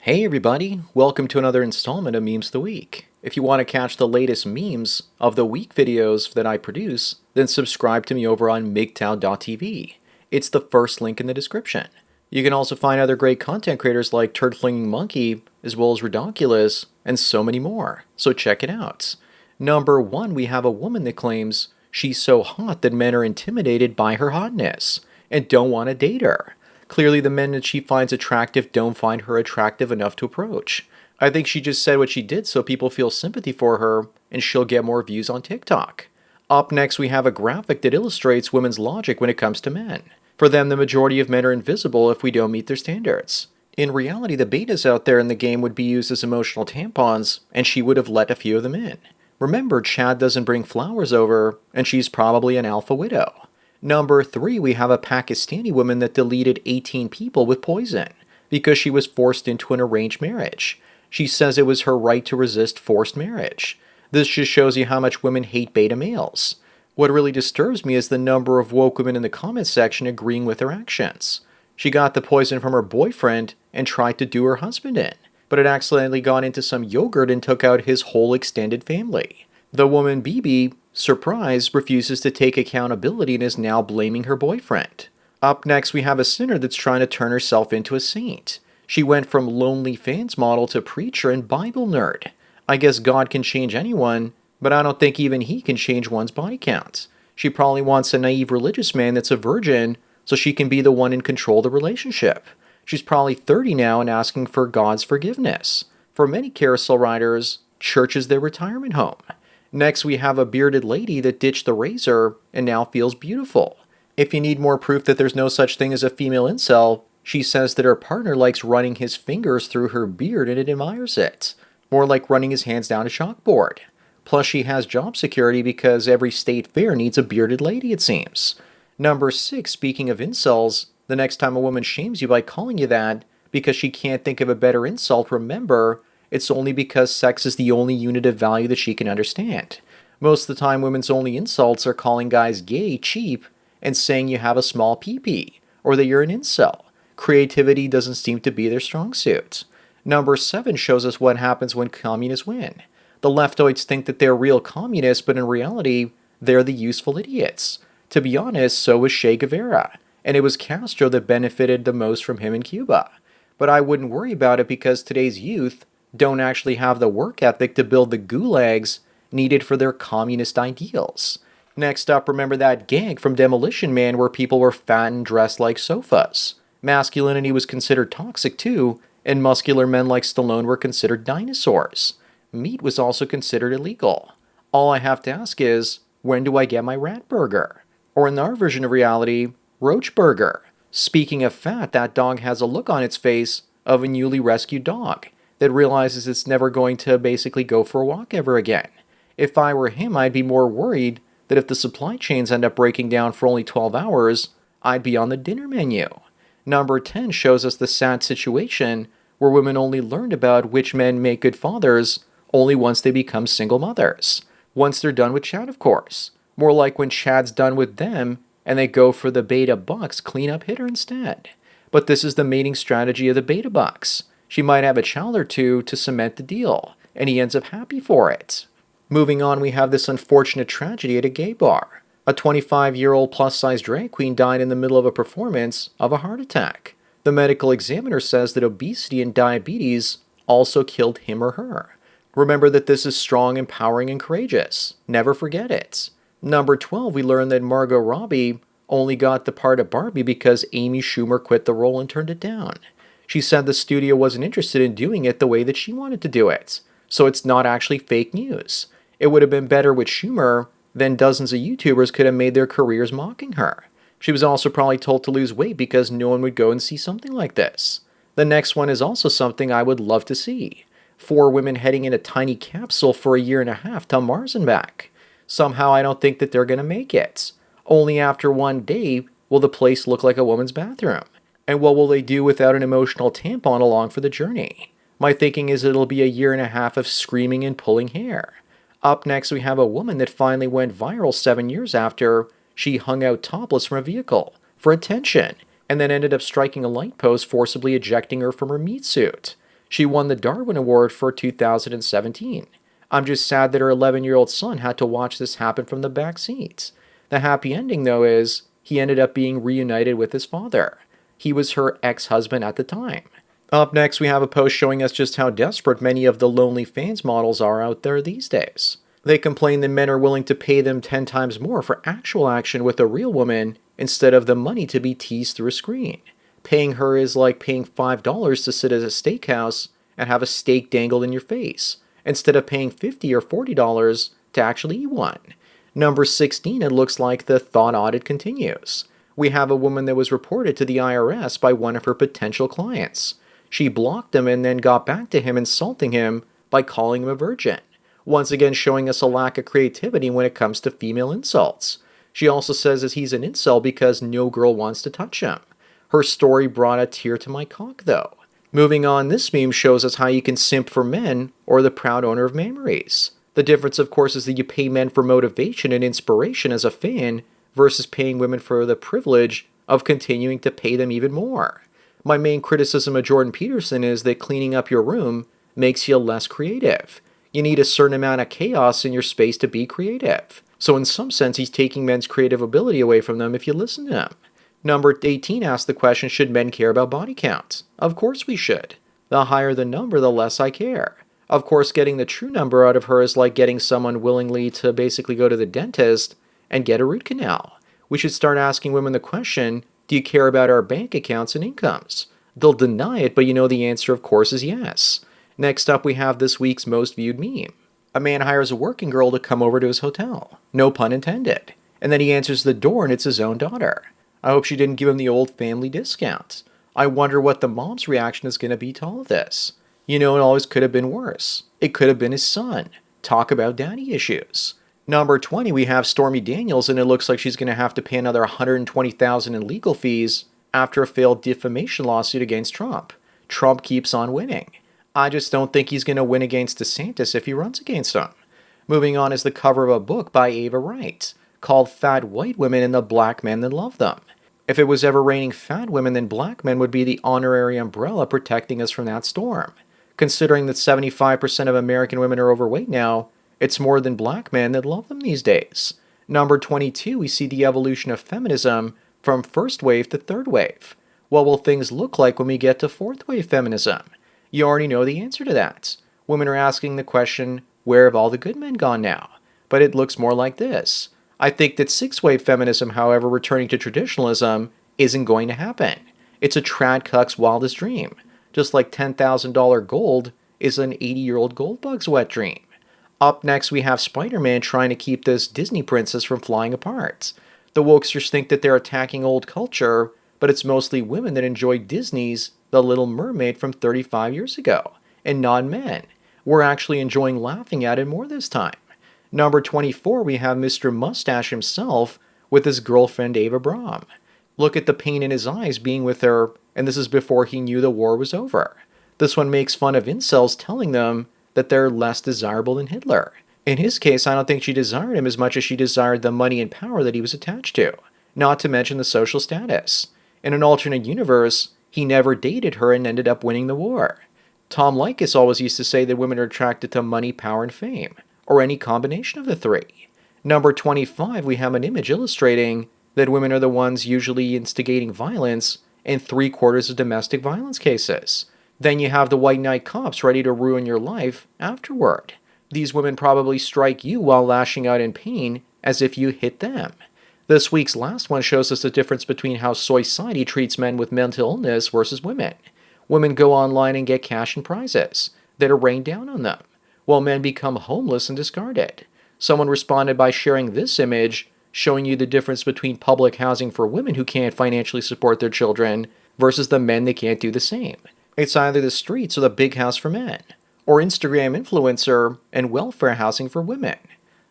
Hey everybody, welcome to another installment of Memes of the Week. If you want to catch the latest memes of the week videos that I produce, then subscribe to me over on MGTOWTV. It's the first link in the description. You can also find other great content creators like Turd-Flinging Monkey, as well as Redonkulous, and so many more, so check it out. Number 1, we have a woman that claims she's so hot that men are intimidated by her hotness and don't want to date her. Clearly, the men that she finds attractive don't find her attractive enough to approach. I think she just said what she did so people feel sympathy for her and she'll get more views on TikTok. Up next, we have a graphic that illustrates women's logic when it comes to men. For them, the majority of men are invisible if we don't meet their standards. In reality, the betas out there in the game would be used as emotional tampons, and she would have let a few of them in. Remember, Chad doesn't bring flowers over, and she's probably an alpha widow. Number 3, we have a Pakistani woman that deleted 18 people with poison because she was forced into an arranged marriage. She says it was her right to resist forced marriage. This just shows you how much women hate beta males. What really disturbs me is the number of woke women in the comments section agreeing with her actions. She got the poison from her boyfriend and tried to do her husband in, but it accidentally got into some yogurt and took out his whole extended family. The woman BB, surprise, refuses to take accountability and is now blaming her boyfriend. Up next, we have a sinner that's trying to turn herself into a saint. She went from lonely fans model to preacher and Bible nerd. I guess God can change anyone, but I don't think even he can change one's body count. She probably wants a naive religious man that's a virgin so she can be the one in control of the relationship. She's probably 30 now and asking for God's forgiveness. For many carousel riders, church is their retirement home. Next, we have a bearded lady that ditched the razor and now feels beautiful. If you need more proof that there's no such thing as a female incel, she says that her partner likes running his fingers through her beard and it admires it. More like running his hands down a chalkboard. Plus, she has job security because every state fair needs a bearded lady, it seems. Number 6, speaking of incels, the next time a woman shames you by calling you that because she can't think of a better insult, remember, it's only because sex is the only unit of value that she can understand. Most of the time, women's only insults are calling guys gay, cheap, and saying you have a small pee-pee, or that you're an incel. Creativity doesn't seem to be their strong suit. Number 7 shows us what happens when communists win. The leftoids think that they're real communists, but in reality, they're the useful idiots. To be honest, so was Che Guevara, and it was Castro that benefited the most from him in Cuba. But I wouldn't worry about it because today's youth don't actually have the work ethic to build the gulags needed for their communist ideals. Next up, remember that gag from Demolition Man where people were fat and dressed like sofas. Masculinity was considered toxic too, and muscular men like Stallone were considered dinosaurs. Meat was also considered illegal. All I have to ask is, when do I get my rat burger? Or in our version of reality, roach burger. Speaking of fat, that dog has a look on its face of a newly rescued dog that realizes it's never going to basically go for a walk ever again. If I were him, I'd be more worried that if the supply chains end up breaking down for only 12 hours, I'd be on the dinner menu. Number 10 shows us the sad situation where women only learned about which men make good fathers only once they become single mothers. Once they're done with Chad, of course. More like when Chad's done with them and they go for the beta bucks cleanup hitter instead. But this is the mating strategy of the beta bucks. She might have a child or two to cement the deal, and he ends up happy for it. Moving on, we have this unfortunate tragedy at a gay bar. A 25-year-old plus-size drag queen died in the middle of a performance of a heart attack. The medical examiner says that obesity and diabetes also killed him or her. Remember that this is strong, empowering, and courageous. Never forget it. Number 12, we learn that Margot Robbie only got the part of Barbie because Amy Schumer quit the role and turned it down. She said the studio wasn't interested in doing it the way that she wanted to do it, so it's not actually fake news. It would have been better with Schumer than dozens of YouTubers could have made their careers mocking her. She was also probably told to lose weight because no one would go and see something like this. The next one is also something I would love to see. 4 women heading in a tiny capsule for a year and a half to Mars and back. Somehow I don't think that they're going to make it. Only after one day will the place look like a woman's bathroom. And what will they do without an emotional tampon along for the journey? My thinking is it'll be a year and a half of screaming and pulling hair. Up next, we have a woman that finally went viral 7 years after she hung out topless from a vehicle for attention, and then ended up striking a light post, forcibly ejecting her from her meat suit. She won the Darwin Award for 2017. I'm just sad that her 11-year-old son had to watch this happen from the back seat. The happy ending, though, is he ended up being reunited with his father. He was her ex-husband at the time. Up next, we have a post showing us just how desperate many of the lonely fans models are out there these days. They complain that men are willing to pay them 10 times more for actual action with a real woman instead of the money to be teased through a screen. Paying her is like paying $5 to sit at a steakhouse and have a steak dangled in your face, instead of paying $50 or $40 to actually eat one. Number 16, it looks like the thought audit continues. We have a woman that was reported to the IRS by one of her potential clients. She blocked him and then got back to him, insulting him by calling him a virgin. Once again showing us a lack of creativity when it comes to female insults. She also says that he's an incel because no girl wants to touch him. Her story brought a tear to my cock, though. Moving on, this meme shows us how you can simp for men or the proud owner of memories. The difference, of course, is that you pay men for motivation and inspiration as a fan versus paying women for the privilege of continuing to pay them even more. My main criticism of Jordan Peterson is that cleaning up your room makes you less creative. You need a certain amount of chaos in your space to be creative. So in some sense, he's taking men's creative ability away from them if you listen to him. Number 18 asks the question, should men care about body count? Of course we should. The higher the number, the less I care. Of course, getting the true number out of her is like getting someone willingly to basically go to the dentist and get a root canal. We should start asking women the question, do you care about our bank accounts and incomes? They'll deny it, but you know the answer, of course, is yes. Next up, we have this week's most viewed meme. A man hires a working girl to come over to his hotel. No pun intended. And then he answers the door and it's his own daughter. I hope she didn't give him the old family discount. I wonder what the mom's reaction is going to be to all of this. You know, it always could have been worse. It could have been his son. Talk about daddy issues. Number 20, we have Stormy Daniels, and it looks like she's going to have to pay another $120,000 in legal fees after a failed defamation lawsuit against Trump. Trump keeps on winning. I just don't think he's going to win against DeSantis if he runs against him. Moving on is the cover of a book by Ava Wright called Fat White Women and the Black Men That Love Them. If it was ever raining fat women, then black men would be the honorary umbrella protecting us from that storm. Considering that 75% of American women are overweight now, it's more than black men that love them these days. Number 22, we see the evolution of feminism from first wave to third wave. What will things look like when we get to fourth wave feminism? You already know the answer to that. Women are asking the question, where have all the good men gone now? But it looks more like this. I think that sixth wave feminism, however, returning to traditionalism, isn't going to happen. It's a trad cuck's wildest dream. Just like $10,000 gold is an 80-year-old gold bug's wet dream. Up next, we have Spider-Man trying to keep this Disney princess from flying apart. The wokesters think that they're attacking old culture, but it's mostly women that enjoy Disney's The Little Mermaid from 35 years ago, and not men. We're actually enjoying laughing at it more this time. Number 24, we have Mr. Mustache himself with his girlfriend Ava Braun. Look at the pain in his eyes being with her, and this is before he knew the war was over. This one makes fun of incels, telling them that they're less desirable than Hitler. In his case, I don't think she desired him as much as she desired the money and power that he was attached to, not to mention the social status. In an alternate universe, he never dated her and ended up winning the war. Tom Likas always used to say that women are attracted to money, power, and fame, or any combination of the three. Number 25, we have an image illustrating that women are the ones usually instigating violence in 3/4 of domestic violence cases. Then you have the white knight cops ready to ruin your life afterward. These women probably strike you while lashing out in pain as if you hit them. This week's last one shows us the difference between how society treats men with mental illness versus women. Women go online and get cash and prizes that are rained down on them, while men become homeless and discarded. Someone responded by sharing this image, showing you the difference between public housing for women who can't financially support their children versus the men that can't do the same. It's either the streets or the big house for men, or Instagram influencer and welfare housing for women.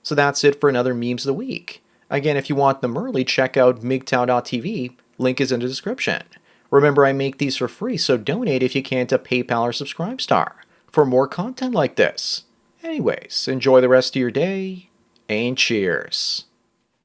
So that's it for another Memes of the Week. Again, if you want them early, check out MGTOWTV, link is in the description. Remember, I make these for free, so donate if you can to PayPal or Subscribestar for more content like this. Anyways, enjoy the rest of your day, and cheers.